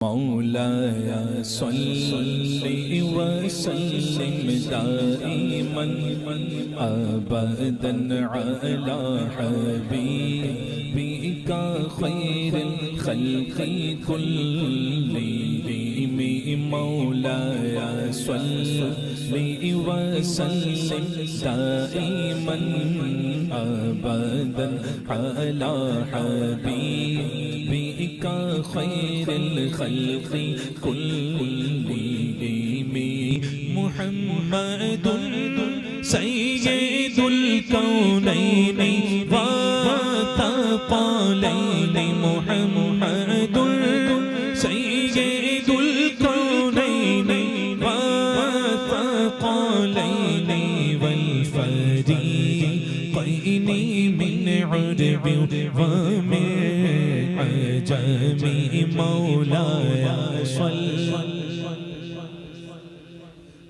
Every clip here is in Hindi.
मौलाया सल्ली व सल्लिम दाइमन अबदन अला हबीबिका खैरिल खल्क़ि कुल्लिहिम। मौलाया सल्ली व सल्लिम दाइमन अबदन अला हबीबिका खैरिल खल्क़ि कुल्लिहिम। मुहम्मदुन सय्यिदुल कौनैनि व थक़लैनि। मुहम्मदुन सय्यिदुल कौनैनि व थक़लैनि वल फ़रीक़ैनि मिन उर्बि व मिन अजमी। मौलाया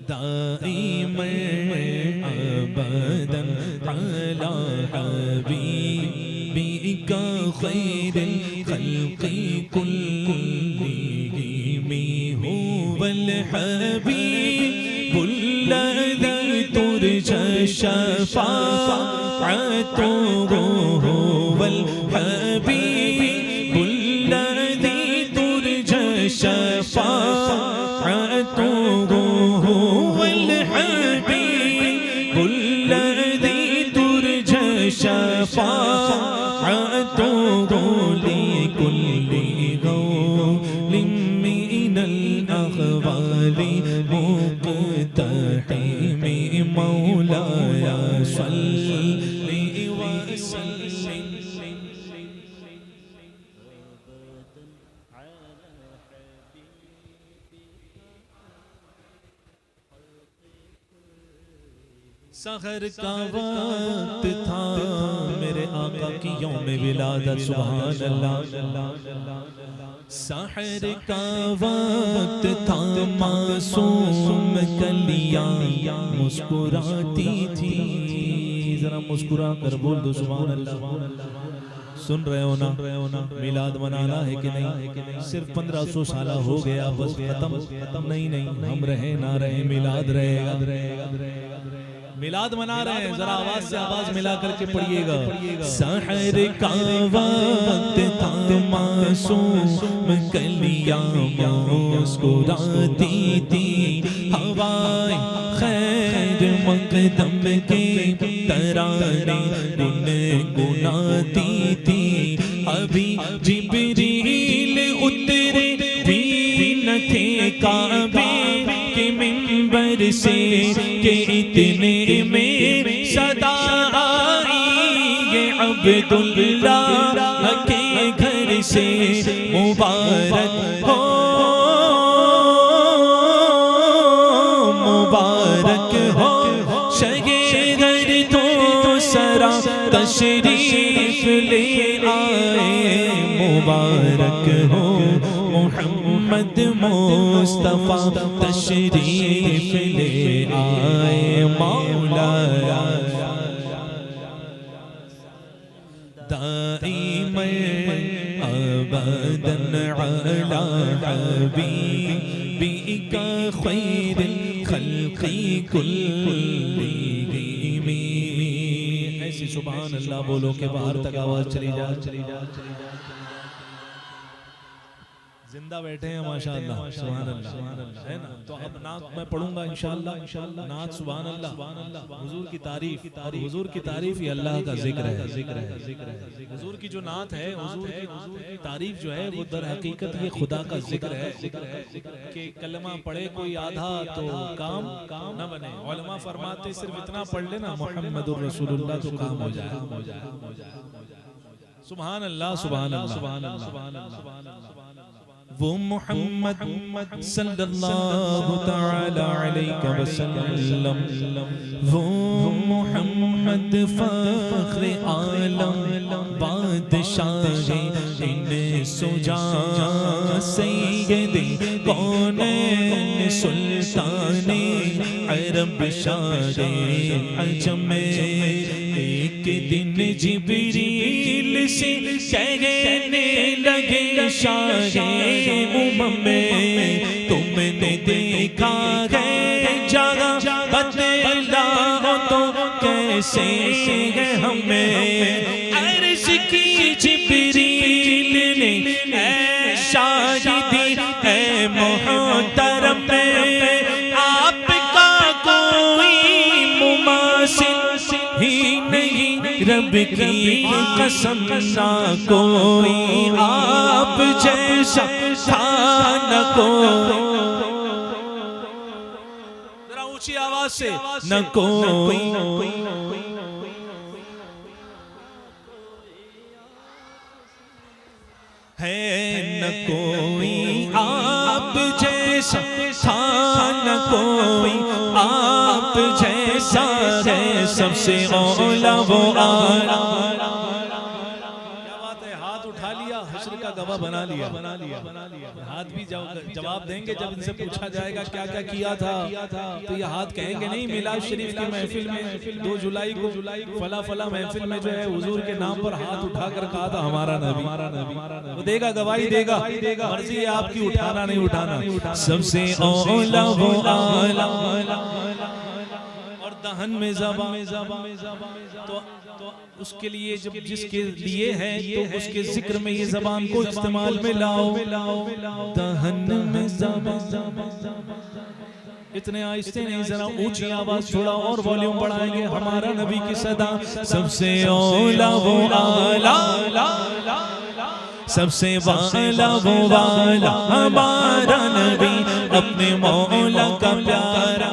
दाइमन अबदन अला हबीबिका खैरिल खल्क़ि कुल्लिहिम। हुवल हबीबुल्लज़ी तुरजा शफ़ाअतुहु। हुवल हबीबुल्लज़ी तुरजा शफ़ाअतुहु। हुवल हबीबुल्लज़ी तुरजा शफ़ाअतुहु लिकुल्लि ग़ौलिन मिनल अग़वालि मुक़्तहिम। मौलाया सल्लि व सल्लिम सहर का वक्त था मेरे आका की यौम विलादत। सुभान अल्लाह। सहर का वक्त था मासूम कलियां मुस्कुराती थी। जरा मुस्कुरा कर बोल दो सुभान अल्लाह। सुन रहे हो ना? मिलाद मनाना है कि नहीं? सिर्फ 1500 साल हो गया बस खत्म। नहीं, हम रहे ना रहे मिलाद रहेगा। मिलाद मना रहे हैं, जरा आवाज से आवाज मिला करके पढ़िएगा। सहर का वक्त था मासूम कलियां मुस्कुराती थी। हवाएं खैर मक़दम के तराने गुनगुनाती थी। अभी जिब्रील उतरे भी न थे काबे के मिंबर से के इतने में सदा आई ये अब्दुल्लाह के घर से। मुबारक हो शहर तो सरा तशरीफ ले आए। मुबारक हो मोहम्मद मुस्तफा तशरीफ ले आए। मौलाया दाइमन अबदन अला हबीबिका खैरिल खल्क़ि कुल्लिहिम। ऐसी सुभान अल्लाह बोलो के बाहर तक आवाज चली जा। जिंदा बैठे हैं माशाअल्लाह। सुभान अल्लाह है ना? तो अब नात मैं पढ़ूंगा इंशाअल्लाह। नात सुभान अल्लाह, हुजूर की तारीफ। और हुजूर की तारीफ ही अल्लाह का जिक्र है। हुजूर की जो नात है, हुजूर की तारीफ जो है वो दर हकीकत ये खुदा का जिक्र है। कि कलमा पढ़े कोई आधा तो काम न बने। उलमा फरमाते सिर्फ इतना पढ़ लेना मुहम्मदुर रसूलुल्लाह तो काम हो जाए। सुभान अल्लाह, सुभान अल्लाह, सुभान अल्लाह। वो मोहम्मद सल्लल्लाहु तआला अलैहि वसल्लम, वो मोहम्मद फख्र आलम बादशाह इन सुजा सैयद कौनैन सुल्ताने अरब शाह अजम। एक दिन जिब्रील से कहने लगे शाहे उम्म में तुमने देखा है जगह बतलाओ तो कैसे है हमें। अर्ज़ की जिब्रील ने ऐ शाहिदी ऐ मोहतरम आपका कोई मुमासिल ही नहीं, रब की कसम ना कोई आप जैसा था न कोई। जरा ऊंची आवाज से न कोई है न कोई आप जैसा था न कोई आप जैसा है सबसे औला वो आला। क्या बात है, हाथ उठा लिया, हश्र का गवाह बना लिया। हाथ भी जवाब देंगे जब इनसे पूछा जाएगा क्या क्या किया था, तो ये हाथ कहेंगे नहीं। मिलाद शरीफ की महफिल में 2 जुलाई को फला फला महफिल में जो है हुजूर के नाम पर हाथ उठाकर कहा था हमारा नबी, वो देगा गवाही देगा। मर्जी है आपकी उठाना नहीं उठाना। सबसे औला वो आला और दहन में ज़बान तो उसके लिए जब जिसके लिए है तो उसके जिक्र में ये ज़बान को इस्तेमाल में लाओ। दहन में ज़बान इतने आहिस्ते नहीं, जरा ऊंची आवाज थोड़ा और वॉल्यूम बढ़ाएंगे। हमारा नबी की सदा सबसे औला वो आला सबसे वाला वो वाला हमारा नबी अपने मौला का प्यारा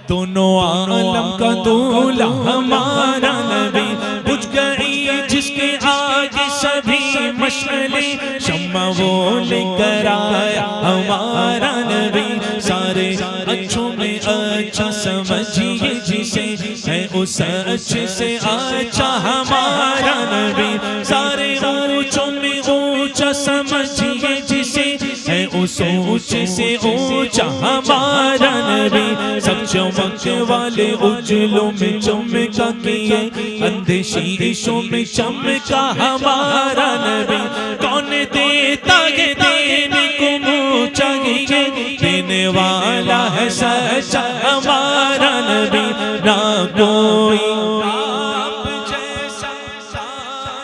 दोनों आलम का दूल्हा हमारा नबी। बुझ गई जिसके आगे सभी मशअले शम्मा वो लेकर आया हमारा नबी। सारे अच्छों में अच्छा समझिए जिसे है उस अच्छे से अच्छा हमारा नबी। सारे ऊंचों में ऊंचा समझिए जिसे है उस ऊंचे से ऊंचा हमारा नबी। सब चमकने वाले उजलों में चमका किए अंधे शीशों में चमका हमारा नबी। कौन देता है देने को मुँह चाहिए, देने वाला है सच्चा हमारा नबी। ना कोई आप जैसा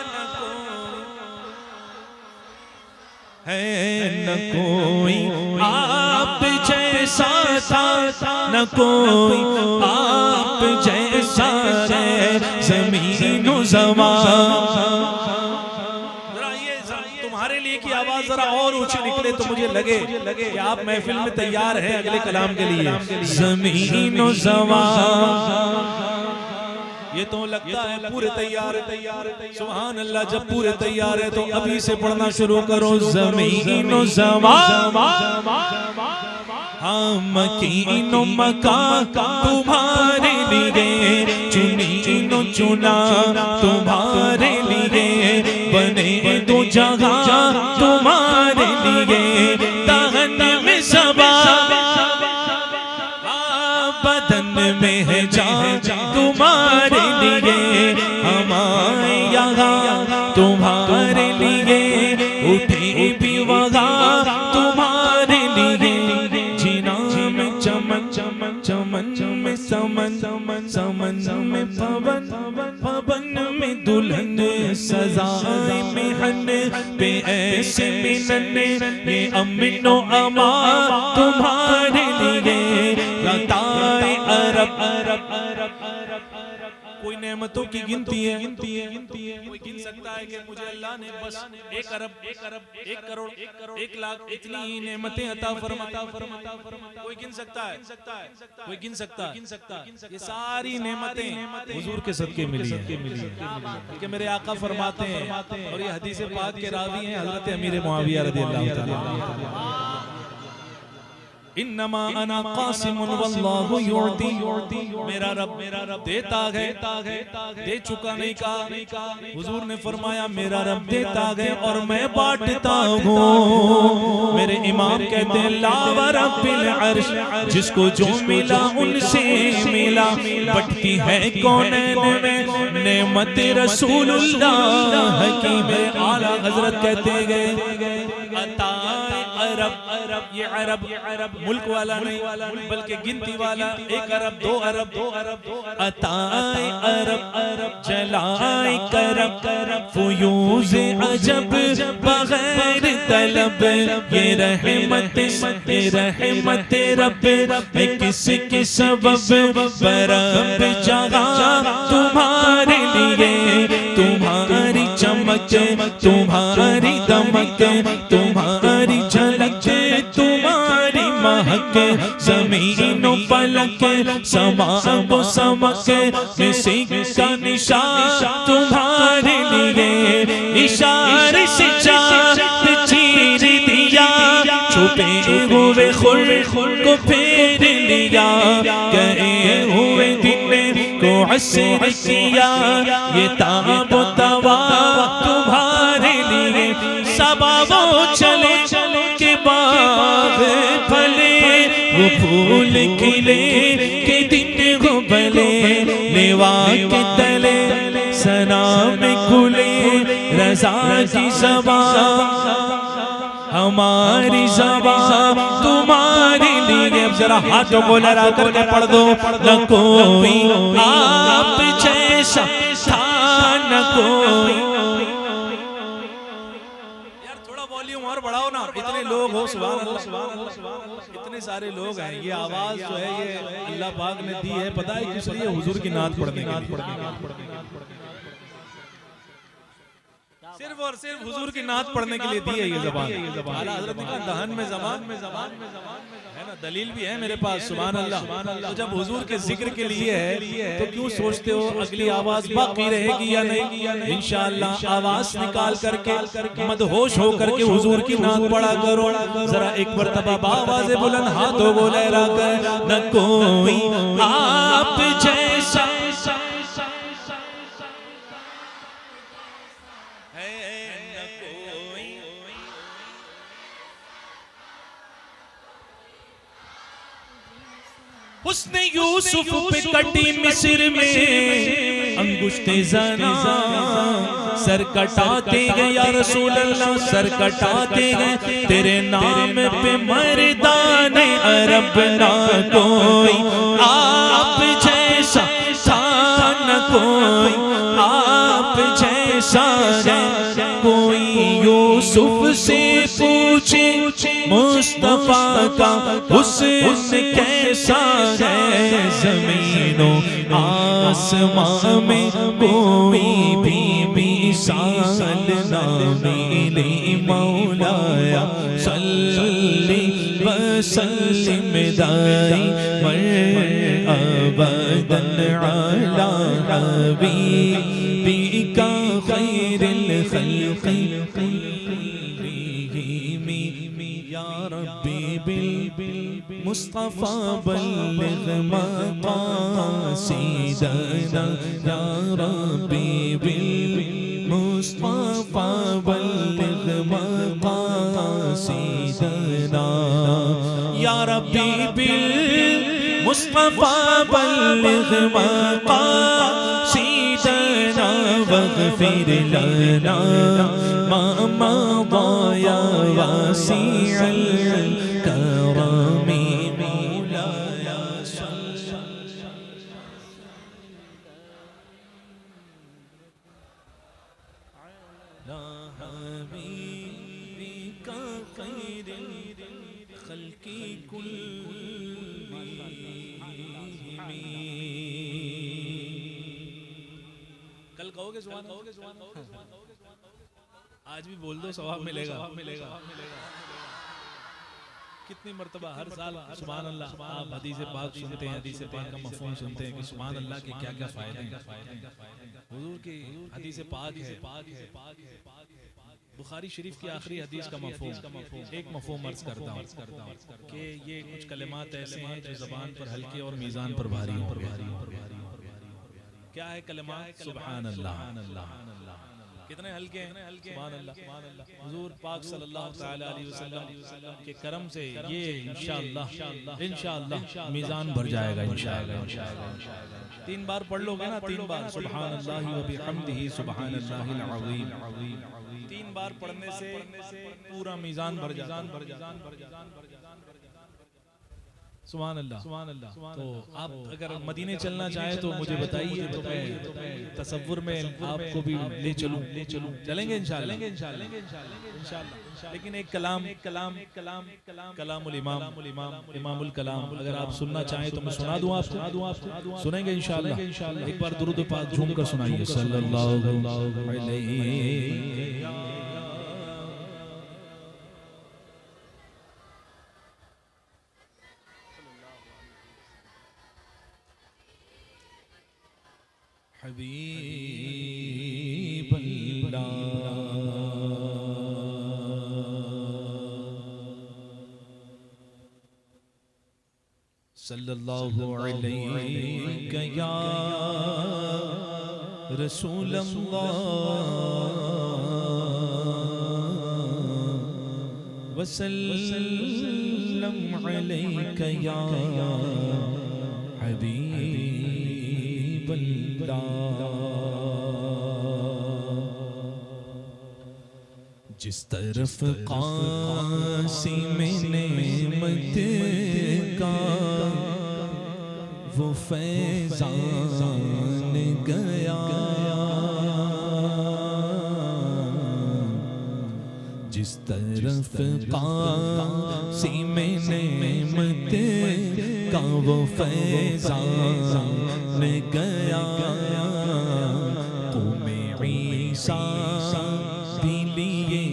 न कोई है न कोई आप जैसा था न कोई आप जैसा है ज़मीन व ज़मान। तुम्हारे लिए की आवाज जरा और ऊंची निकले तो मुझे लगे कि आप महफिल में तैयार हैं अगले कलाम के लिए। ज़मीन व ज़मान ये तो लगता है पूरे तैयार है। सुभान अल्लाह, जब पूरे तैयार है तो अभी से पढ़ना शुरू करो। ज़मीन व ज़मान हाँ मकीन व मकान तुम्हारे लिए, चुनी चुना तुम्हारे लिए, बने 2 जगह तुम्हारे लिए। तहन में ज़बान बदन में है जान तुम्हारे लिए। हमारे यहाँ तुम्हारे लिए उठे भी वहाँ तुम्हारे लिए। जीना में चमन चमन में समन समन में पवन पवन में दुल्हन सजाए मिहन पे ऐसे मिलन ये अमीनो अमा तुम्हारे लिए। लताए अरब अरब अरब अरब कोई नेमतों की गिनती है। कोई गिन सकता है कि मुझे अल्लाह ने बस 1 अरब 1 करोड़ 1 लाख इतनी ही नेमतें अता फरमाता। कोई गिन सकता है? कोई गिन सकता है? ये सारी नेमतें हुजूर के सदके मिली है कि मेरे आका फरमाते हैं। और ये हदीस पाक के रावी हैं हजरत अमीर मुआविया रज़ियल्लाहु ताला। इन्नमा अना कासिमुन वल्लाहु युअती, मेरा रब देता है, दे चुका नहीं कहा। हुजूर ने फरमाया मेरा रब देता है और मैं बांटता हूँ। मेरे इमाम कहते हैं ला व रब्बिल अर्श, जिसको जो मिला उनसे मिला, बटती है कौनैन में नेमत रसूलुल्लाह की। मेरे आला हजरत कहते गए अता अरब, ये अरब मुल्क वाला नहीं बल्कि गिनती वाला, 1 अरब 2 अरब, अताए अरब जलाए करब, फयूज़ अजब बगैर तलब, ये रहमत रब है किसके सबब, बरब जगा तुम्हारे लिए, तुम्हारी चमक, तुम्हारी दमक, तुम्हारी झलक, तुम्हारी महक, ज़मीनो फलक समा वो समक में सिक्का निशान तुम्हारे लिए, इशारे से चाँद चीर दिया, छुपे हुए खुल को फेर लिया, गए हुए दिन को असर किया, ये ताबो तवा तुम्हारे लिए। सबा वो चले के बाग फले, वो फूल खिले के दिन को भले, लेवा के तले सना में खुले, रज़ा की ज़बा हमारी ज़बा तुम्हारे लिए। अब जरा हाथों को लड़ा करके पढ़ दो, न कोई आप जैसा था न कोई। यार थोड़ा वॉल्यूम और बढ़ाओ ना, इतने लोग हो, सुभान अल्लाह, इतने सारे लोग हैं। ये आवाज जो है ये अल्लाह पाक ने दी है, पता है किस लिए? हुजूर की नात पढ़ने के लिए, सिर्फ और सिर्फ हुजूर की नात पढ़ने के लिए दी है ये ज़बान। आला हज़रत का दहन में ज़बान है ना, दलील भी है मेरे पास, सुभान अल्लाह। तो जब हुजूर के जिक्र के लिए है तो क्यों सोचते हो अगली आवाज बाकी रहेगी या नहीं? इंशाअल्लाह आवाज निकाल करके मदहोश होकर के हुजूर की नात पढ़ा करो। जरा एक मर्तबा आवाज़ बुलंद हाथों को लहरा कर, न कोई आप जैसा उसने यूसुफ पे कटी मिस्र में अंगुष्ते ज़ना, सर कटाते गए या रसूल अल्लाह, सर कटाते गए तेरे नाम पे मर्दान अरब, ना कोई आप जैसा था न कोई आप जैसा है कोई। यूसुफ से पूछे मुस्तफा का हुस्न कैसा है, जमीनों आसमां में कोई भी मिसाल ना मिले। मौलाया सल्ली वसल्लिम दाइमन अबदन अला हबीबिका खैरिल खल्क़ि या रब्बी बिल मुस्तफा बल्लिग मक़ासिदना, या रब्बी बिल मुस्तफा बल्लिग मक़ासिदना, या रब्बी बिल मुस्तफा बल्लिग मक़ासिदना, वग़फ़िर लना मा मदा या वासिअल करमी। मौलाया अला हबीबिका खैरिल खल्क़ि कुल्लिहिम। कल कहोगे सुभान अल्लाह, आज भी बोल दो, सवाब मिलेगा। कितनी मर्तबा हर साल सुभान अल्लाह आप हदीस पाक सुनते हैं, हदीस पाक का मफ़हूम सुनते हैं कि सुभान अल्लाह के क्या क्या फायदे हैं। हुजूर की हदीस पाक है बुखारी शरीफ की आखिरी हदीस का मफ़हूम एक मफ़हूम अर्ज़ करता हूँ कि ये कुछ कलिमात ऐसे हैं जो ज़बान पर हल्के और मीज़ान पर भारी होंगे। क्या है कलिमात? सुभान अल्लाह। कितने हल्के हैं? सुभान अल्लाह। हुजूर पाक सल्लल्लाहु तआला अलैहि वसल्लम के करम से ये इंशाअल्लाह मीज़ान भर जाएगा इंशाअल्लाह। 3 बार पढ़ लोगे ना, 3 बार सुभान अल्लाह व बिहम्दिही सुभानल्लाहिल अज़ीम, 3 बार पढ़ने से पूरा मीज़ान भर जाता है। सुभान अल्लाह। तो आप अगर मदीने चलना चाहे तो मुझे बताइए, तो मैं तसव्वुर में आपको भी ले चलूं। चलेंगे इंशाअल्लाह। लेकिन एक कलामुल इमामुल कलाम अगर आप सुनना चाहें तो मैं सुना दूं आपको। सुनेंगे इंशाअल्लाह। एक बार दुरूद पाक झूम कर सुनाइए। सल्लल्लाहु अलैहि हबीब सल्लल्लाहु अलैहि या रसूल अल्लाह वसल्लम अलैका या हबीब जिस तरफ क़ासिम नेमत का वो फैज़ान गया, जिस तरफ क़ासिम नेमत का वो फैज़ान गया, क़ौमे ईसा भी लिए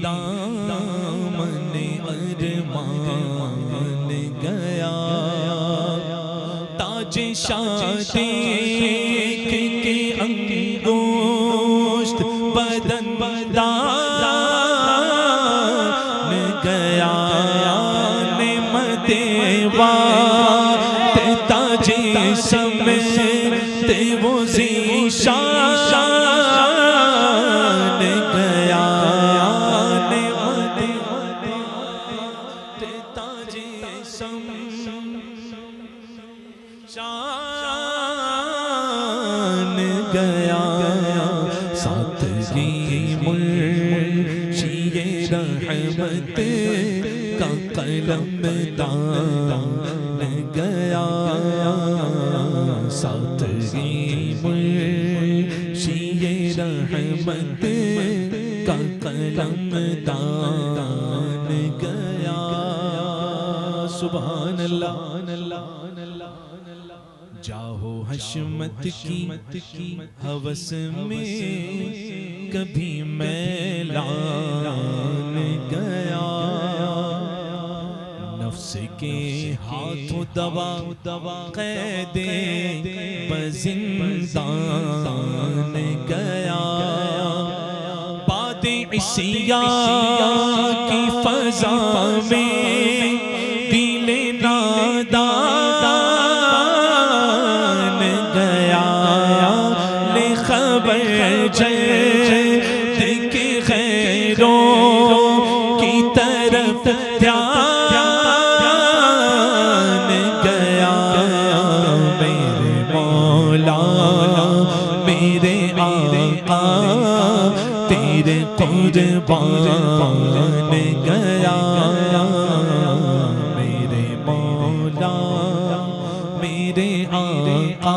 दामने अरमान गया, ताजे शादी के अंगूष्ठ बदन बदान गया, नेमतेवा ताजे समेत वो ज़ीशान गया, नेमतेवा ताजे शान गया, सादगी मुर्शिए रहमत का कलम दान गया, सादगी मुर्शिए रहमत का कलम दान गया। सुभान अल्लाह। जाहो हशमत की हवस में कभी मैलान गया, नफ्स के हाथों दबा कैदे बज़िंदान गया, बादे इसिया की फ़ज़ा में दिले नादान गया, ले खबर जद के खैरों की तरफ ध्यान गया, मेरे मौला मेरे आका तेरे कुर्बान गया, मेरे मौला मेरे आका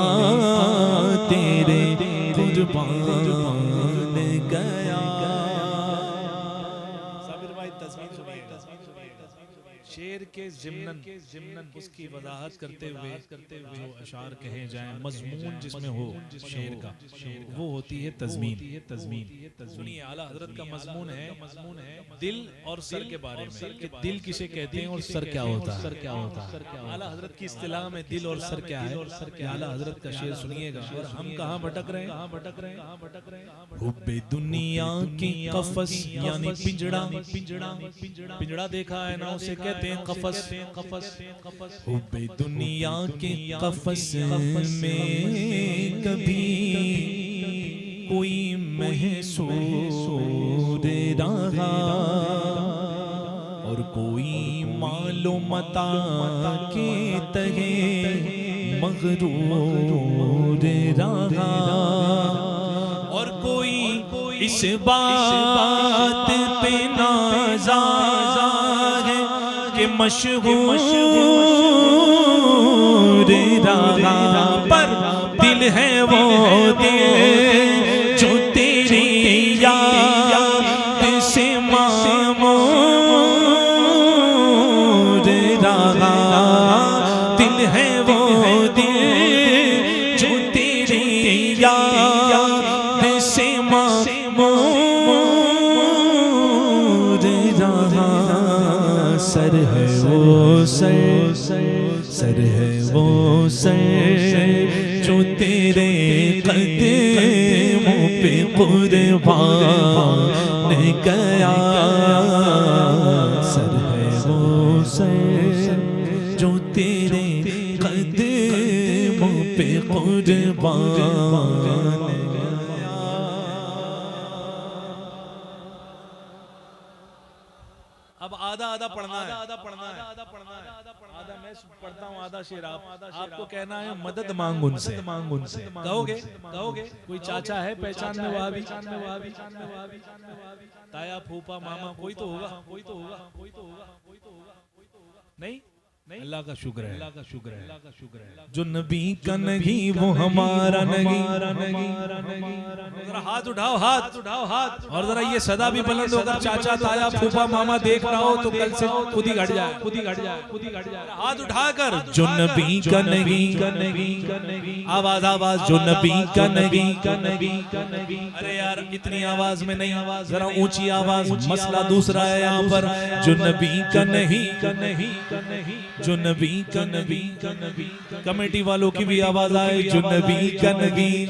तेरे कुर्बान गया। साबिर भाई तस्वीर सुनिए, शेर के ज़िम्नन उसकी वजाहत करते हुए जो अशार कहे जाएं, मज़मून जिसमें हो शेर का, वो होती है तज़मीन। सुनिए, आला हजरत का मज़मून है दिल और सर के बारे में, कि दिल किसे कहते हैं और सर क्या होता है। आला हजरत की इस्तिलाह में दिल और सर क्या है, आला हजरत का शेर सुनिएगा। और हम कहाँ भटक रहे हैं। हुब्बे दुनिया की कफस यानी पिंजड़ा देखा है ना, उसे कहते हैं कफस। हुब्बे दुनिया के कफस में कभी कोई महसूर रहा और कोई मालो मता के तहे मगरूर रहा और कोई इस बात पे नाज़ा है कि मशहूर रहा, पर दिल है वो दिल जो तेरी याद से मामूर रहा। दिल है वो दिल जो तेरी याद से मामूर रहा। सर है वो सर है वो सर जो तेरे कदमों पे कुर्बान गया। सर है वो सर जो तेरे कदमों पे कुर्बान। अब आधा पढ़ना है, आधा मैं पढ़ता हूँ, आधा शेर आपको कहना है। मदद मांग उनसे, कहोगे कोई चाचा है पहचानने वाली, ताया फूफा मामा कोई तो होगा नहीं। अल्लाह का शुक्र है जो नबी का नहीं वो हमारा नहीं। जरा हाथ उठाओ हाथ और जरा ये सदा भी बुलंद होकर चाचा ताया फूफा मामा देख रहा हो तो कल से खुद ही घट जाए। हाथ उठाकर जो नबी का नहीं, आवाज जो नबी का नहीं। अरे यार इतनी आवाज में नहीं, जरा ऊंची आवाज। मसला दूसरा है यहाँ पर, जो नबी का नहीं, जो नबी का नबी। कमेटी वालों की भी आवाज आए, जो नबी का नहीं,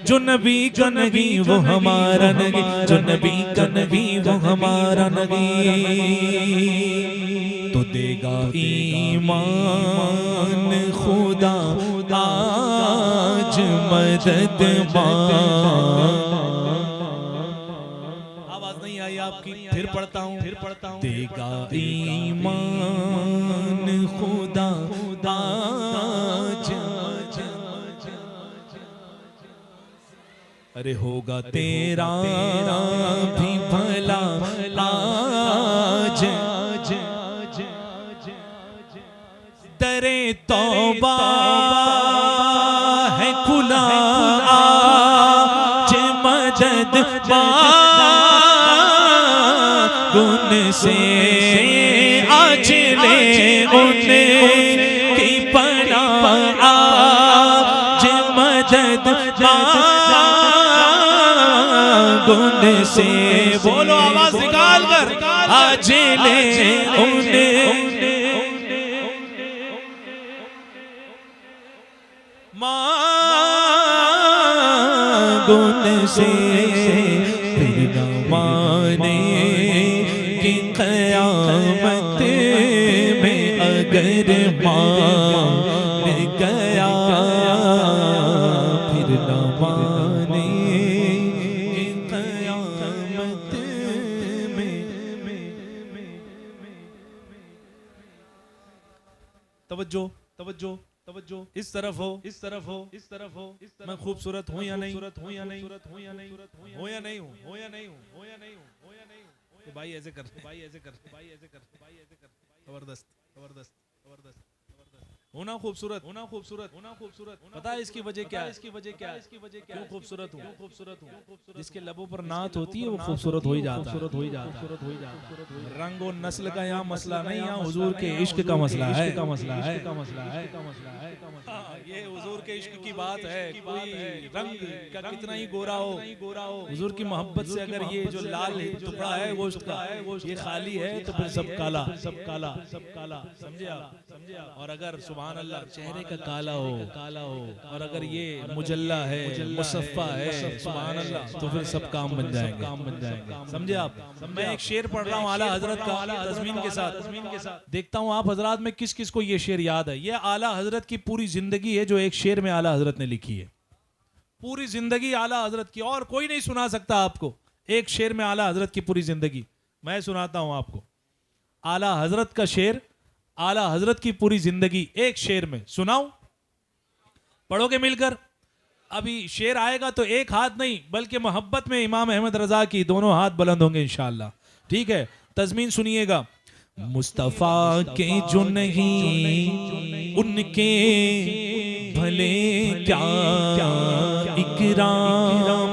जो नबी का नहीं वो हमारा नहीं, जो नबी का नहीं वो हमारा नहीं। तो देगा ईमान खुदा आज मदद आवाज नहीं आई आपकी, फिर पढ़ता हूँ। देगा ईमान खुदा आज, अरे होगा तेरा भी भला आज। दरे तौबा है खुला आज, मदद गुन से आज ले उन्हें की पनाह आज। मदद गुन से, बोलो आवाज निकाल कर, आज ले उन्हें गुन से। फिर न माने कि क़यामत में अगर मान गया, फिर न माने कि क़यामत में। तवज्जो इस तरफ हो। मैं खूबसूरत हूँ या नहीं, भाई ऐसे कर, जबरदस्त। होना खूबसूरत, होना खूबसूरत, होना खूबसूरत। पता है इसकी वजह क्या है? इसकी वजह क्या है? इसकी वजह क्या है? खूबसूरत हूँ, खूबसूरत हूँ। जिसके लबों पर नात होती है वो खूबसूरत हो ही जाता है, खूबसूरत हो ही जाता है। रंग और नस्ल का यहाँ मसला नहीं, यहाँ हुजूर के इश्क का मसला है, का मसला है, का मसला है, का मसला है। ये हुजूर के इश्क की बात है। कोई रंग का कितना ही गोरा हो, हुजूर की मोहब्बत से अगर ये जो लाल टुकड़ा है गोश्त का ये खाली है तो फिर सब काला, सब काला, सब काला। समझे आप? समझे आप? और अगर सुभान अल्लाह चेहरे का काला हो और अगर ये मुजल्ला है, मुसफ़ा है, सुभान अल्लाह, तो फिर सब काम बन जाएंगे, काम बन जाएंगे। समझे आप? मैं एक शेर पढ़ रहा हूँ आला हजरत का, तज़मीन के साथ। देखता हूँ आप हजरात में किस किस को ये शेर याद है। ये आला हजरत की पूरी जिंदगी है जो एक शेर में आला हजरत ने लिखी है। पूरी जिंदगी आला हजरत की, और कोई नहीं सुना सकता आपको। एक शेर में आला हजरत की पूरी जिंदगी। मैं सुनाता हूं आपको आला हजरत का शेर, आला हजरत की पूरी जिंदगी एक शेर में। सुनाऊं? पढ़ोगे मिलकर? अभी शेर आएगा तो एक हाथ नहीं बल्कि मोहब्बत में इमाम अहमद रजा की दोनों हाथ बुलंद होंगे इंशाअल्लाह। ठीक है, तज़मीन सुनिएगा। मुस्तफ़ा के जो नहीं उनके भले क्या इकराम,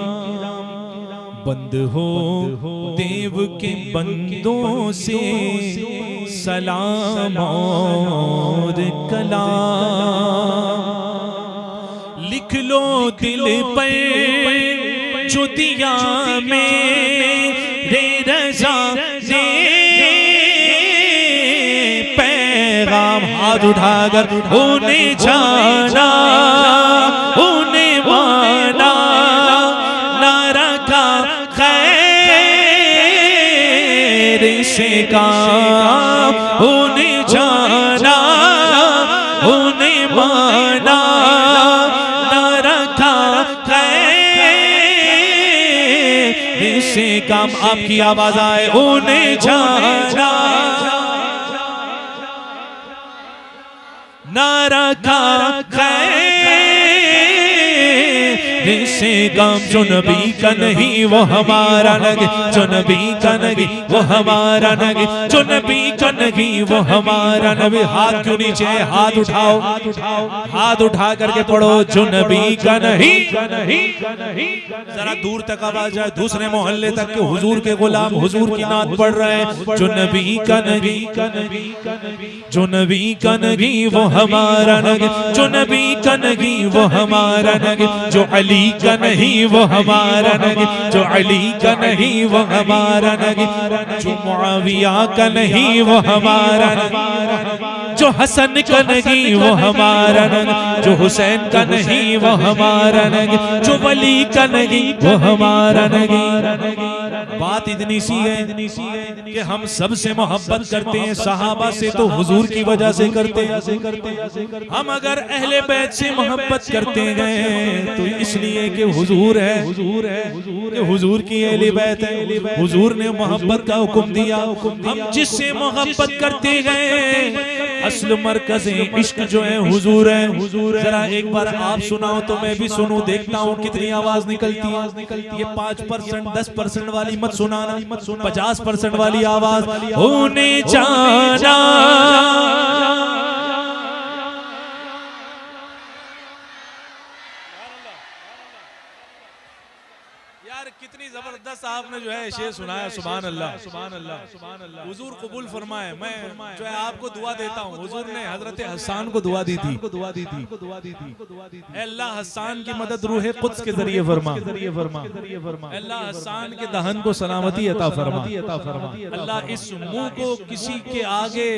बंद हो देव के बंदों से सलाम और कलाम। लिख लो दिल पर जो दिया मेरे रज़ा ने पैगाम, हाथ उठाकर उन्हें जाना, उन्हें माना, ना रखा खैर से काम, उन्हें जाना, उन्हें माना, ना रखा खैर से काम। आपकी आवाज आए, उन्हें जाना, ना रखा खैर से गम। जो नबी का नहीं वो हमारा नबी, जो नबी का नहीं वो हमारा नबी, जो नबी का नहीं वो हमारा नबी। हाथ क्यों नीचे? हाथ उठाओ, हाथ उठा करके पढ़ो। जो नबी का नहीं, जरा दूर तक आवाज जाए, दूसरे मोहल्ले तक के हुजूर के गुलाम हुजूर की नात पढ़ रहे हैं। जो नबी का नहीं, जो नबी का नहीं वो हमारा नबी, जो नबी का नहीं वो हमारा नबी, जो अली का नहीं वो हमारा नबी, जो अली का नहीं वो हमारा नबी, जो मुआविया का नहीं वो हमारा नबी, जो हसन का नहीं वो हमारा नबी, जो हुसैन का नहीं वो हमारा नबी, जो वली का नहीं वो हमारा नबी। बात इतनी सी है कि हम सबसे मोहब्बत करते हैं, सहाबा से तो हुजूर की वजह से करते हैं। हम अगर अहले बैत से मोहब्बत करते हैं तो इसलिए कि हुजूर है, कि हुजूर की अहले बैत है, हुजूर ने मोहब्बत का हुक्म दिया। हम जिससे मोहब्बत करते हैं असल मरकज इश्क जो है हुजूर है। जरा एक बार आप सुनाओ तो मैं भी सुनूं, देखता हूँ कितनी आवाज निकलती है। ये 5% 10% वाली मत सुनाना, 50% वाली आवाज होने जाना। कितनी जबरदस्त आपने जो है शेर सुनाया। सुभान अल्लाह, सुभान अल्लाह, सुभान अल्लाह। हुजूर कबूल फरमाए। मैं जो है आपको दुआ देता हूँ। हुजूर ने हजरत हसन को दुआ दी थी, अल्लाह हसन की मदद रूहे कुद्स के जरिए फरमा, अल्लाह हसन के दहन को सलामती अता फरमा, अल्लाह इस मुंह को किसी के आगे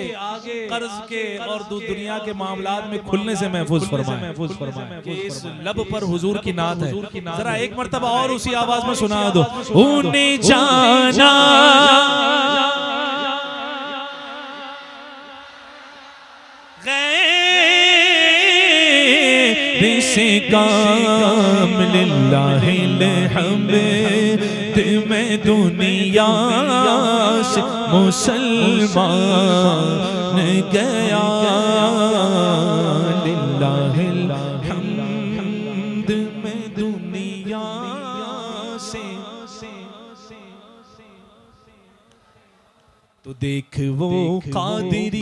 कर्ज के और दुनिया के मामलात में खुलने से महफूज फरमाए, कि इस लब पर हुजूर की नात है। जरा एक मर्तबा और उसी आवाज में सुना दो। होने जाना गैर से काम लिल्लाहिल हम्द में दुनिया से मुसलमान गया। लिल्लाहिल हम्द में दुनिया से। तो देख वो कादिरी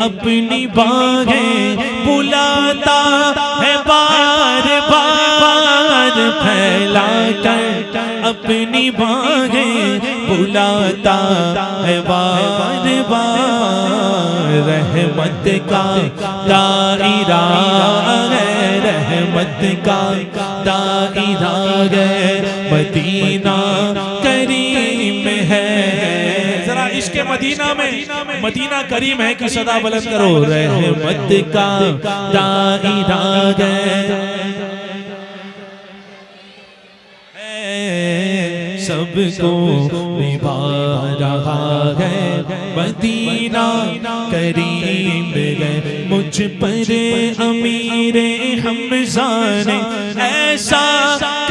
अपनी बाहें बुलाता है बार बार फैला कर, अपनी बाहें बुलाता है बार बार। रहमत का दायरा है, रहमत का दायरा है, मदीना करीम है। जरा इश्क मदीना में मदीना करीम है की सदा बुलंद करो। रहमत का दायरा है, सबको निभा रहा है मदीना करीम है। मुझ पर अमीरे हमज़ा ने ऐसा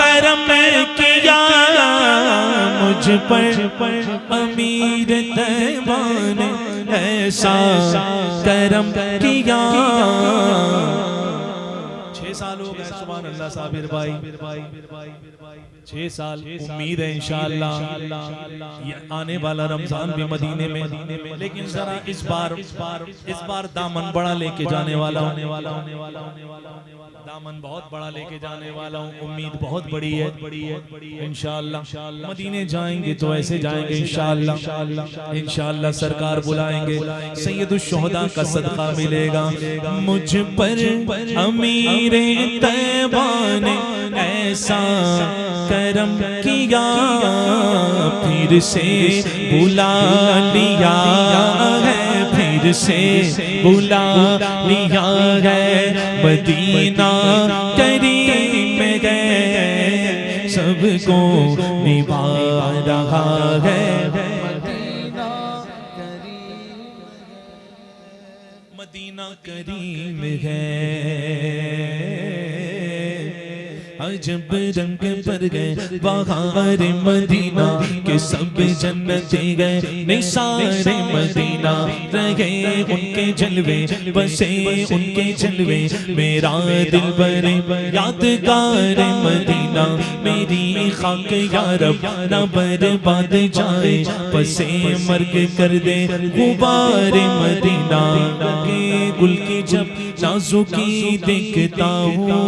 करम किया, मुझ पर अमीर तैयबा ने ऐसा करम किया। 6 साल हो गए सुभान अल्लाह साबिर भाई, 6 साल। उम्मीद है इंशाअल्लाह आने वाला रमजान भी मदीने में, लेकिन जरा इस बार दामन बड़ा लेके जाने वाला हूँ, दामन बहुत बड़ा लेके जाने वाला हूँ। उम्मीद बहुत बड़ी है इंशाअल्लाह। मदीने जाएंगे तो ऐसे जाएंगे इंशाअल्लाह, इंशाअल्लाह सरकार बुलाएंगे, सैयदुश शुहदा का सदका मिलेगा। मुझ पर अमीरे तैयबा ने ऐसा करम किया, फिर से बुला लिया है, फिर से बुला लिया है मदीना करीम है। सबको निभा रहा है मदीना करीम है। अजब रंग पर गए बहार मदीना के, सब जन्नते गए निसारे मदीना रहे उनके जलवे, बसे उनके जलवे। मेरा दिल बरे यादगार मदीना, मेरी खाक या रब न बर्बाद जाए, बसे मर्ग कर दे गुबार मदीना के। गुल की जब नाजुकी देखता हूँ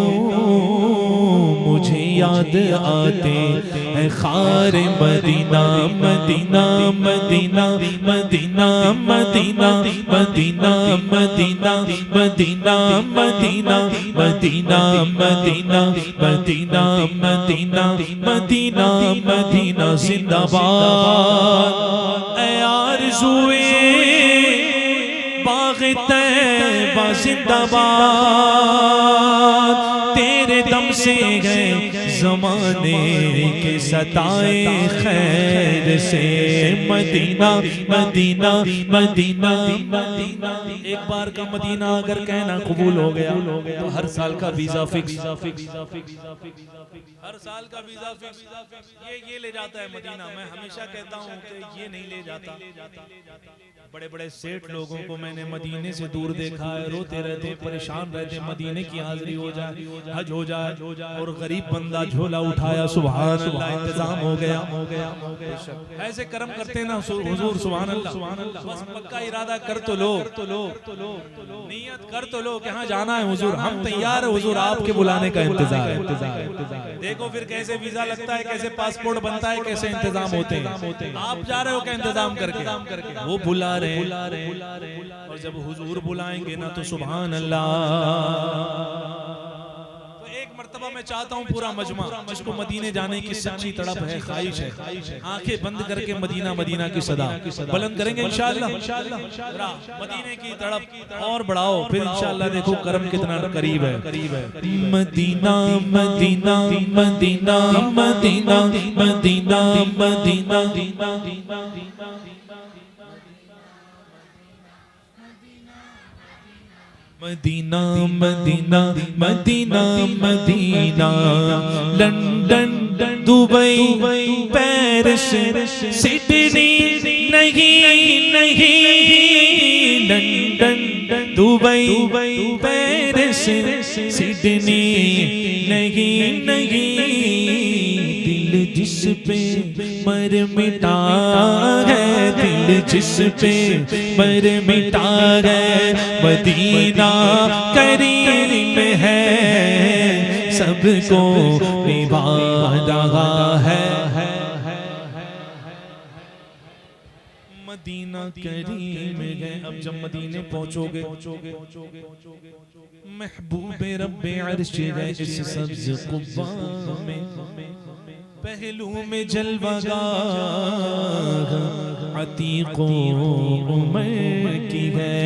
मुझे याद आते हैं खार Medina, Medina Medina Medina Medina Medina Medina Medina Medina Medina Medina Medina Medina Medina Medina जिंदाबाद। ऐ आरज़ूए बाग़ तैयबा जिंदाबाद, तेरे दम से गए ज़माने के सताए खैर से। Medina Medina Medina Medina. एक बार का मदीना अगर कहना कबूल हो गया तो हर साल का वीजा फिक्स, हर साल का वीजा फिक्स। ये ले जाता है मदीना। मैं हमेशा कहता हूँ कि ये नहीं ले जाता। बड़े बड़े सेठ लोगों को मैंने मदीने से दूर देखा है, रोते रहते, परेशान रहते, मदीने की हाजिरी हो जाए, हज हो जाए, और गरीब बंदा झोला उठाया, सुभान अल्लाह, इंतजाम हो गया। ऐसे कर्म करते ना हुजूर, सुभान अल्लाह। बस पक्का इरादा कर तो लो, नियत कर तो लो कि हाँ जाना है हुजूर, हम तैयार है हुजूर, आपके बुलाने का इंतजार है। देखो फिर कैसे वीजा लगता है, कैसे पासपोर्ट बनता है, कैसे इंतजाम होते हैं। आप जा रहे हो क्या इंतजाम करके, वो बुला रहे। और जब हुजूर बुलाएंगे ना तो सुभान अल्लाह। तो एक मर्तबा मैं चाहता हूँ पूरा मजमा जिसको मदीने जाने की सच्ची तड़प है, ख्वाहिश है, आंखें बंद करके मदीना मदीना की सदा बुलंद करेंगे इंशाअल्लाह। मदीने की तड़प और बढ़ाओ, फिर इंशाअल्लाह देखो करम कितना करीब है। Medina Medina Medina Medina Medina Medina Medina Medina Medina Medina. London Dubai Paris Sydney नहीं नहीं, लंदन दुबई पेरिस सिडनी नहीं नहीं, दिल जिस पे मर मिटा है, दिल जिस पे मर मिटा है, मदीना करीम है, सबको निभा रहा है। मदीना करीम है। अब जब मदीने पहुंचोगे महबूबे रब्बे अर्श है इस सब्ज कुब्बा में, पहलू में जलवागाह अतीको उमर की है।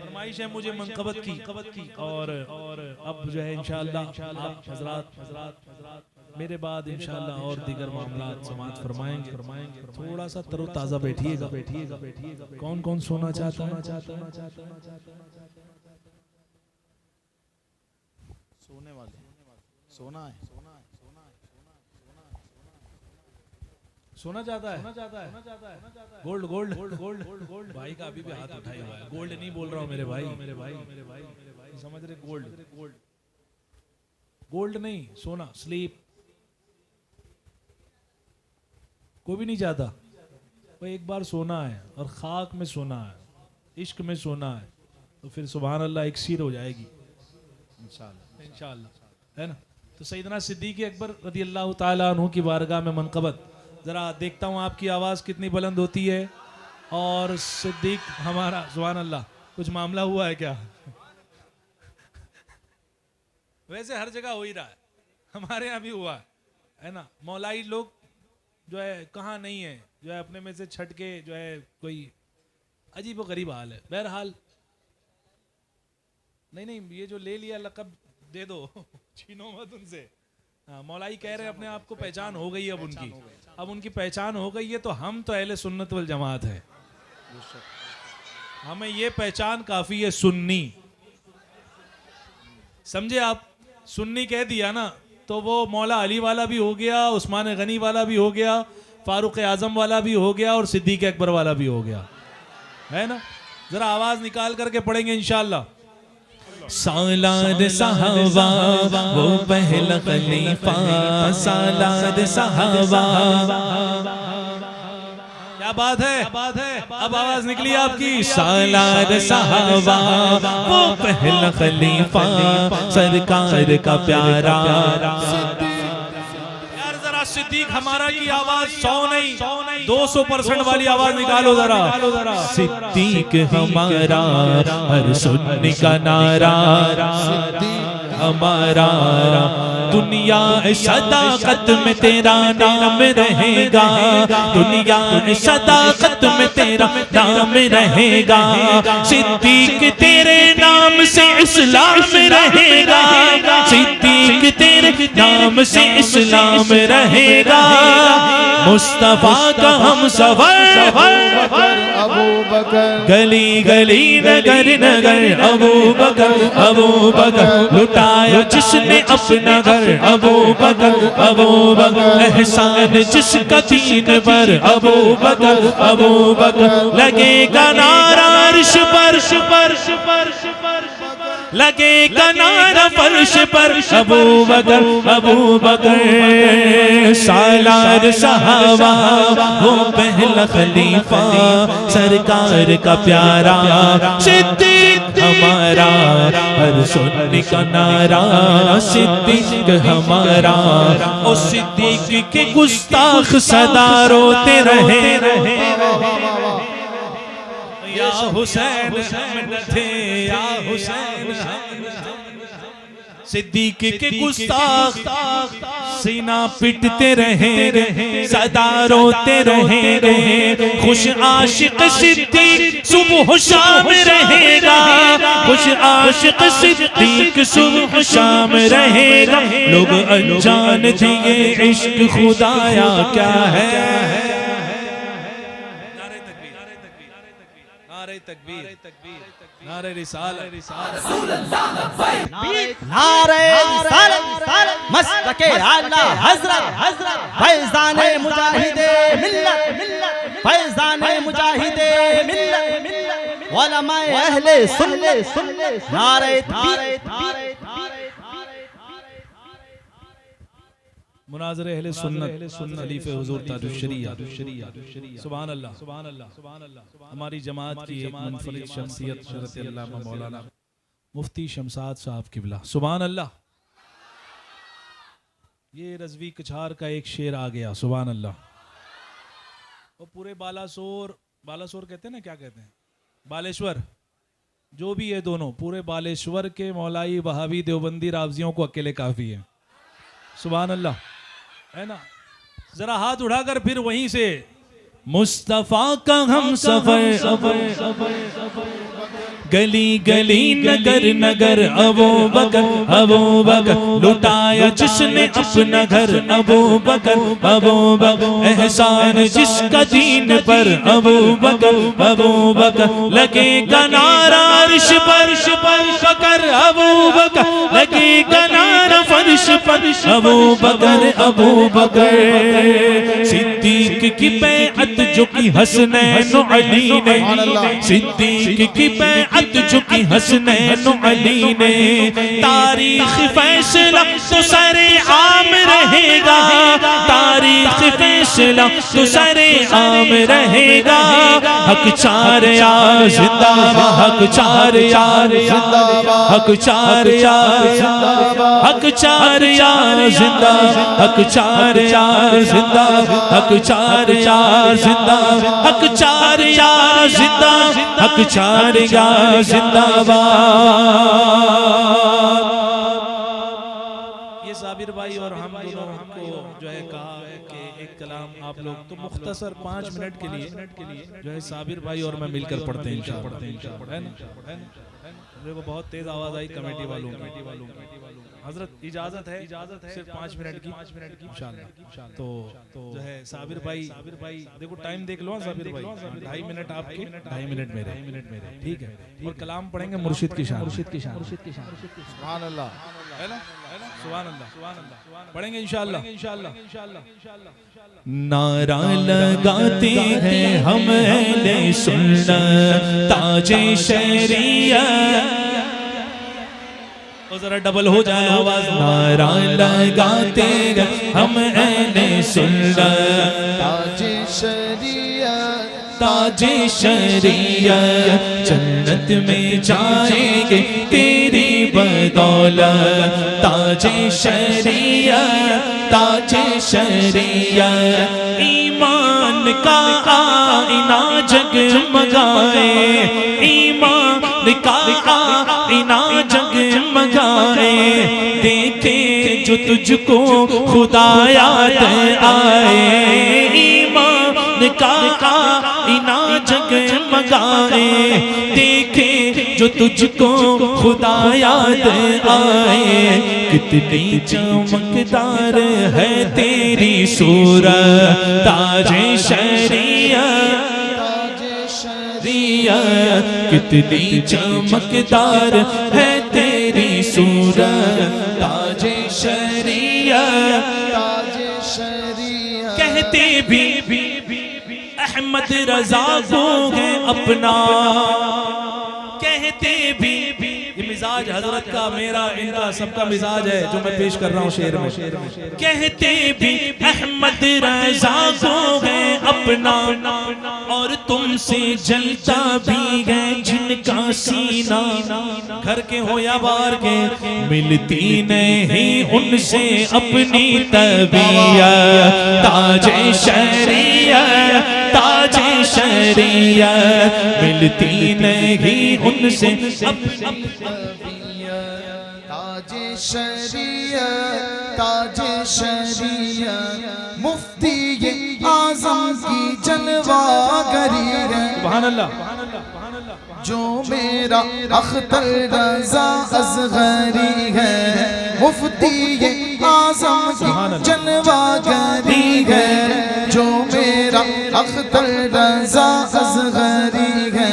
फरमाइश है मुझे मनक़बत की और अब जो है इंशाअल्लाह आप हज़रात मेरे बाद इंशाअल्लाह और दीगर मामलात समाअत फरमाएंगे। थोड़ा सा तरोताज़ा बैठिएगा। कौन कौन सोना चाहता है? सोने वाले सोना है, सोना चाहता है? गोल्ड गोल्ड गोल्ड भाई का अभी भी हाथ उठाया हुआ है। गोल्ड नहीं बोल रहा हूँ मेरे भाई, समझ रहे? गोल्ड नहीं, सोना, स्लीप। कोई भी नहीं चाहता? वो एक बार सोना है और खाक में सोना है, इश्क में सोना है, तो फिर सुभान अल्लाह एक सीर हो जाएगी इंशाअल्लाह, है ना? तो सैयदना सिद्दीक़ अकबर रज़ी अल्लाह ताला अन्हु की बारगाह में मनक़बत, ज़रा देखता हूँ आपकी आवाज़ कितनी बुलंद होती है। और सिद्दीक़ हमारा, सुभान अल्लाह, कुछ मामला हुआ है क्या? वैसे हर जगह हो ही रहा है, हमारे यहाँ भी हुआ है ना? मौलाई लोग जो है कहाँ नहीं है, जो है अपने में से छट के जो है कोई अजीब व गरीब हाल है। बहरहाल नहीं, ये जो ले लिया लक़ब दे दो, छीनो मत उनसे। हाँ, मौलाई कह रहे हैं अपने आप को पहचान हो गई है अब उनकी पहचान हो गई है, तो हम तो अहले सुन्नत वल जमात है, हमें ये पहचान काफ़ी है। सुन्नी, समझे आप? सुन्नी कह दिया ना तो वो मौला अली वाला भी हो गया, उस्मान गनी वाला भी हो गया, फारूक आजम वाला भी हो गया और सिद्दीक अकबर वाला भी हो गया, है ना? जरा आवाज निकाल करके पढ़ेंगे इंशाअल्लाह। सालार साहबा वो पहला खलीफा, सालार साहबा, क्या बात है? अब आवाज निकली आपकी। सालार साहबा वो पहला खलीफा, सरकार का प्यारा। यार जरा सिद्दीक हमारा की आवाज 100 नहीं 200% वाली आवाज निकालो जरा। सिद्दीक हमारा हर सुन्नी का नारा, हमारा दुनिया सदाकत में तेरा नाम रहेगा, दुनिया सदाकत में तेरा नाम रहेगा। सिद्दीक तेरे नाम से इस्लाम रहेगा, सिद्दीक तेरे नाम से इस्लाम रहेगा। मुस्तफा का हम सफर, अबू बकर, गली गली नगर नगर, अबू बकर लुटाया जिसने अपना घर, अबू बकर एहसान जिसका दीन पर, अबू बकर लगेगा नारा अर्श पर, लगेगा नारा फर्श पर, अबू बकर सालार साहबा वो पहला खलीफा, सरकार का प्यारा। सिद्दीक हमारा हर सुन्नी का नारा, सिद्दीक हमारा। ओ सिद्दीक के गुस्ताख सदा रोते रहे, या हुसैन हम थे, या हुसैन सिद्दीक के गुस्ताख सीना पिटते रहे, सदा रोते रहे। खुश आशिक सिद्दीक सुबह शाम रहेगा, खुश आशिक सिद्दीक सुबह शाम रहेगा। लोग अनजान थे ये इश्क खुदाया क्या है। नारे तकबीर, नारे रिसालत, नारे रिसालत, मस्तके आला हज़रत, फैज़ाने मुजाहिदे मिल्लत, फैज़ाने मुजाहिदे मिल्लत, उलमाए अहले सुन्नत। नारे तकबीर, मुनाज़रे अहले सुन्नत खलीफे हुजूर ताजुश शरिया सुभान अल्लाह सुभान अल्लाह सुभान अल्लाह। हमारी जमात की एक मुनफरिद शख्सियत हज़रत अल्लामा मौलाना मुफ्ती शमसाद साहब किबला सुभान अल्लाह। ये रज़वी कछार का एक शेर आ गया सुभान अल्लाह। और पूरे बालासोर कहते हैं ना, क्या कहते हैं, बालेश्वर, जो भी है दोनों, पूरे बालेश्वर के मौलाई वहाबी देवबंदी रावजियों को अकेले काफ़ी है सुभान अल्लाह, है ना। जरा हाथ उठाकर फिर वहीं से मुस्तफा का हम सफर गली गली नगर नगर अबू बकर लुटाया जिसने अपना घर अबू बकर एहसान जिसका दीन पर अबू बकर लगेगा नारा अर्श पर बकर अबू बकर लगेगा नारा फर्श पर अबू बकर सिद्दीक की बैअत जो की हसनैन अली ने, सिद्दीक की बैअत जो की हसनैन अली ने, तारीख फैसला तो सरे आम रहेगा, तारीख फैसला तो सरे आम रहेगा। हक चार यार जिंदाबाद, हक चार यार जिंदाबाद, हक चार यार जिंदाबाद, हक चार यार जिंदाबाद, हक चार यार जिंदाबाद, हक चार यार जिंदाबाद, हक चार यार जिंदाबाद, हक चार यार जिंदाबाद। ये साबिर भाई और हम दोनों को जो है कहा कि एक कलाम आप लोग तो मुख्तसर 5 मिनट के लिए जो है साबिर भाई और मैं मिलकर पढ़ते हैं इंशाअल्लाह, है ना। देखो बहुत तेज आवाज आई कमेटी वालों की। हजरत इजाजत है सिर्फ 5 मिनट की इंशाअल्लाह। तो जो है साबिर भाई देखो टाइम देख लो साबिर भाई, 2.5 मिनट आपके 2.5 मिनट मेरे, ठीक है। और कलाम पढ़ेंगे मुर्शिद की शान सुभान अल्लाह, है ना, सुभान अल्लाह पढ़ेंगे इंशाअल्लाह। नारा लगाते हैं हम अहले सुन्नत ताजे शरिया, जरा डबल हो जाए आवाज। नारा लगाते हैं हम अहले सुन्नत ताजे शरिया, ताजे शरिया, जन्नत में जाएंगे तेरी बदौलत, ताजे शरिया, ताजे शरिया। ईमान का आईना जगमगाए, ईमान का आईना जगमगाए, देखे जो तुझको खुदा याद आए। ईमान का आईना जगमगाए, देखे जो तुझको खुदा याद आए। कितनी चमकदार है तेरी सूरत ताजे शरिया, कितनी चमकदार है तेरी सूरत ताजे शरिया। कहते भी अहमद रजा को है अपना, कहते भी ये मिजाज हजरत का मेरा इनका सबका मिजाज है जो मैं पेश कर रहा हूँ शेर में। कहते भी अहमद रजा को है अपना, और तुमसे जलता भी है जिनका सीना, घर के हो या बाहर के, मिलती नहीं उनसे अपनी तबीयत ताजे शरिया, ताजे शरिया, मिलती नहीं उनसे अपनी ताजे शरिया, ताजे शरिया। मुफ्ती ये आज़म की जलवागरी है सुभान अल्लाह, जो मेरा अख्तर रज़ा असगरी है। मुफ्ती ये आज़म की जलवागरी है, जो मेरा अख्तर रज़ा असगरी है।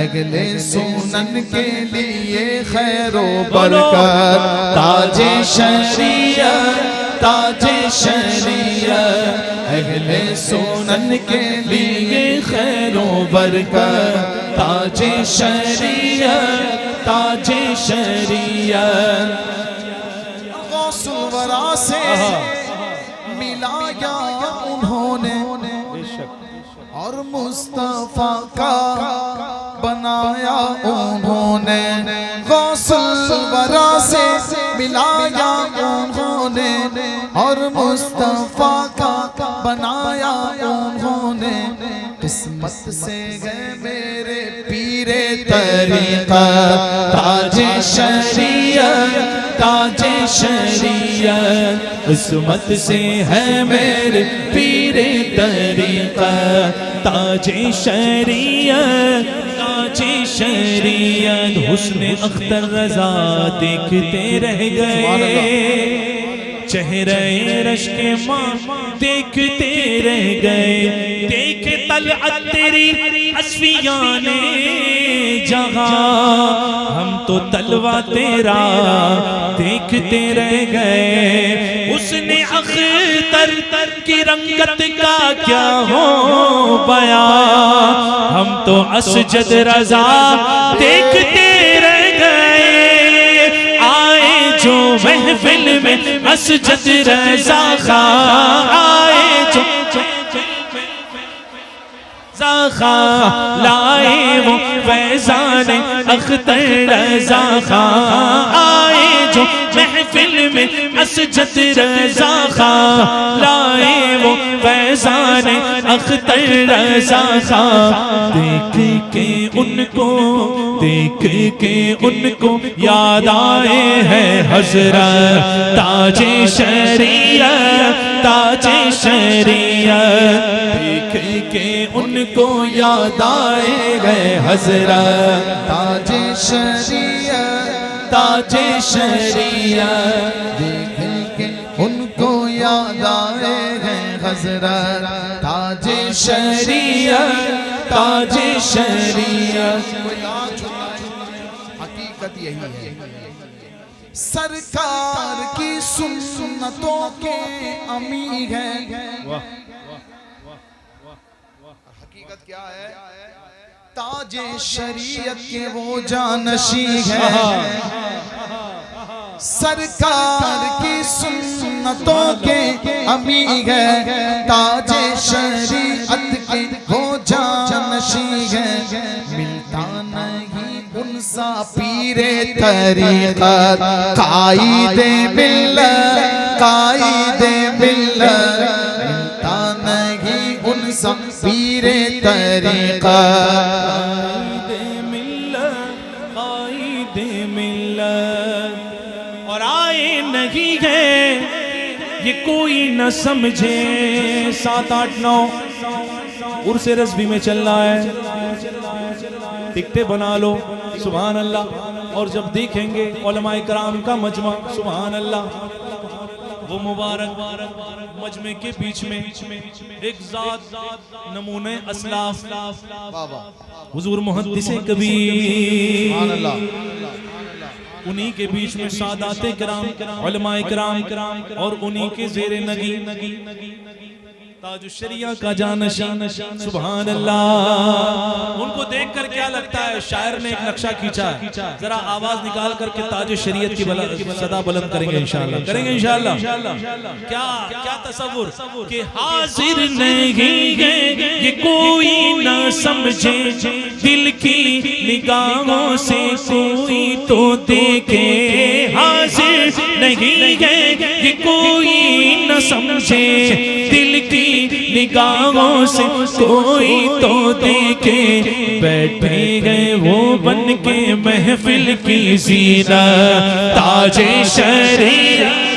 अगले सुनन के लिए खैरो बरकत ताजे शरिया, ताजे शरिया। अगले सुनन के लिए खैरो बरकत ताजे शरिया, ताजे शरिया। गौसुल वरा से मिलाया उन्होंने और मुस्तफा का बनाया उन्होंने, गौसुल वरा से मिलाया उन्होंने और मुस्तफा का बनाया उन्होंने। किस्मत से गए मेरे पीरे तरीका, ताजे शरीयत ताजे शरीयत, किस्मत से है मेरे पीरे तरीका ताजे शरीयत ताजे शरीयत। हुस्न अख्तर रजा देखते रह गए, चेहरे रश के माँ देखते रह गए। देख तलअत तेरी अस्फियाने जहां, हम तो तलवा तेरा देखते रह गए। उसने अख्तर की रंगत का क्या हो बया, हम तो असजद रजा देखते रह गए। आए जो महफिल में असजद रजा खां, आए जो लाए वो फैजान अख्तर रजा खां, आए जो महफिल में असजद रजा खां, लाए वो फैजान अख्तर रजा खां। देख के उनको याद आए हैं हज़रत ताजे शरीयत ताजे शरीयत। देख के उनको याद आए गए हज़रत ताजे शरीयत ताजे शरीयत। देख के उनको याद आए हैं हज़रत ताजे शरीयत ताजे शरीयत। हकीकत यही है, सरकार की सुन्नतों के अमी है। हकीकत क्या है, ताजे शरीयत के वो जानशी है। सरकार की सुन्नतों के अमी है, ताजे शरीयत के वो जानशी है। मिलता नहीं उनसा पीरे तरीक़त, कायदे मिल्लत कायदे मिल्लत। मिलता नहीं उनसा पीरे तरीक़त, कायदे मिल्लत। और आए नहीं है ये कोई न समझे, 7, 8, 9 उर्से रज़वी में चल रहा है। टिकटे बना लो सुभान अल्लाह, और जब देखेंगे उलमाए कराम का मजमा सुभान अल्लाह, वो मुबारक मजमे के बीच में एक ज़ात नमूने अस्लाफ हुजूर मुहद्दिसे कबीर, उन्हीं के बीच में सादाते किराम उलमाए किराम और उन्हीं के ज़ेरे नगी ताजुश शरिया का जानशीन सुभान अल्लाह। उनको देखकर क्या लगता है, शायर ने एक नक्शा खींचा, जरा आवाज निकाल करके ताजुश शरीयत की सदा बुलंद करेंगे इंशाअल्लाह, करेंगे इंशाअल्लाह। क्या क्या तसव्वुर कि हाजिर नहीं है ये कोई ना समझे, दिल की निगाहों से कोई तो देखे। हाजिर नहीं है ये कोई न समझे, दिल की निगाहों से कोई तो देखे। बैठे गए वो बन के महफिल की ज़ीनत ताजे शरीयत